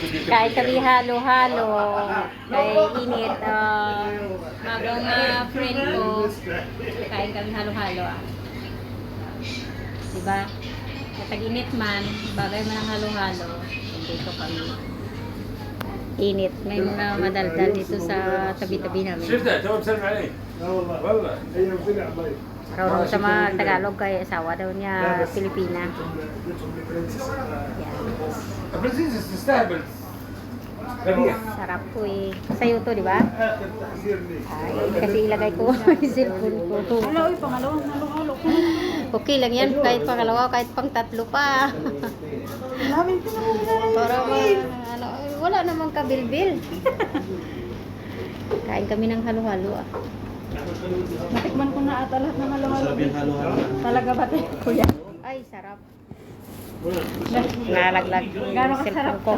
Kahit kami halo-halo, kay init, magang friend ko, kain kami halo-halo Diba? Tag-init man, bagay man ang halo-halo, dito kami. Init. May mga madaldal dito sa tabi-tabi namin. شفتها تو مسلم عليه والله هي مسلم علي Marunong sa mga Tagalog kay asawa daw niya Pilipina. البرازيل تستهبل غبية Sarap po eh. Sa'yo to, di ba? Ay, kasi ilagay ko yung cellphone ko. Hello, pangalawang halo-halo. Okay lang yan, kahit pangalawa, kahit pang tatlo pa. Namin ko na muna. Para ano, wala namang kabilbil. Kain kami ng halo-halo Natikman ko na ata lahat ng halo-halo. Sarap yung halo-halo. Talaga ba tayo, kuya? Ay, sarap. Nalaglag yung cellphone ko.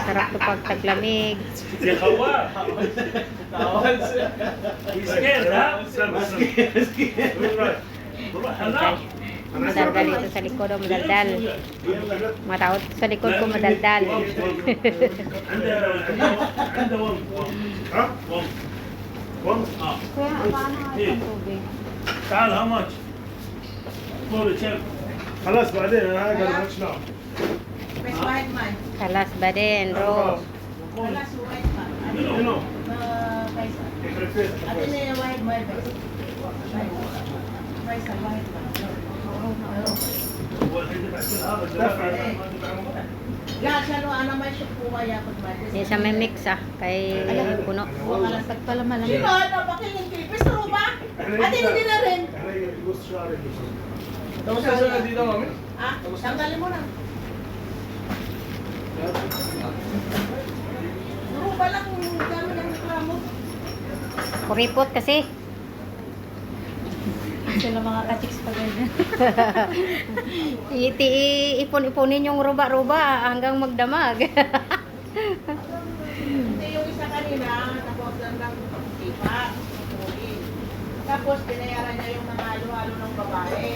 Sarap to pag taglamig. يا خوار مسكين ها روح هناك Madaldal ito sa likod, madaldal. Mga tao sa likod ko madaldal. عنده ون ها ون ون اه Kuya, paano nga itong tubig? تعال how much طول كم خلاص بعدين انا اقدر ماتش ناو Best white man. Kalas ba din, Ro? Wala si white man. منو Kaisa. يخرب بيتك Ano na yung white man? Kaisa, white man. هو الحين دفع كل هذا الدفع ما دفع مبارك Lahat siya no, ano man siya po kaya pag Hindi siya may mix kay puno. Malasag pala malamig. Sino? Napakingin tipis na ba? At hindi na rin. انا يبص شعري Tapos sa dito mami? Ah, tanggalin mo na. Puro ba lang kung dami ng reklamo? Kuripot kasi. Sila mga kachiks pa ganyan. Ipon-iponin yung ruba-ruba hanggang magdamag. Hindi yung isa kanina, tapos lang tipa. Tapos binayaran niya yung mga halo-halo ng babae.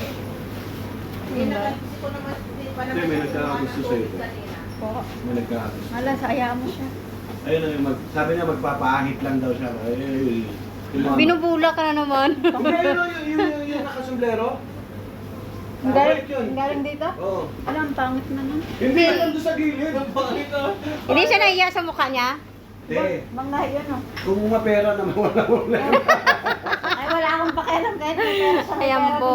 Hindi na kasi ko naman, hindi pa naman Hindi, may siya nagkakagusto gumawa ng sa'yo. tubig kanina. Po. May nagkakatos. Malas, hayaan mo siya. Ayun na yung sabi niya magpapaahit lang daw siya. Ay, Binubula ka na naman. yung nakasumblero? Galing dito? Oo. Alam, pangit na nun. Hindi, nandun sa gilid. Ang pangit ah. Hindi siya nahiya sa mukha niya. Hindi. Mang nahi yun, oh. Kung mga pera naman wala. Ay, wala akong pakialam kahit may pera sa Ayan po.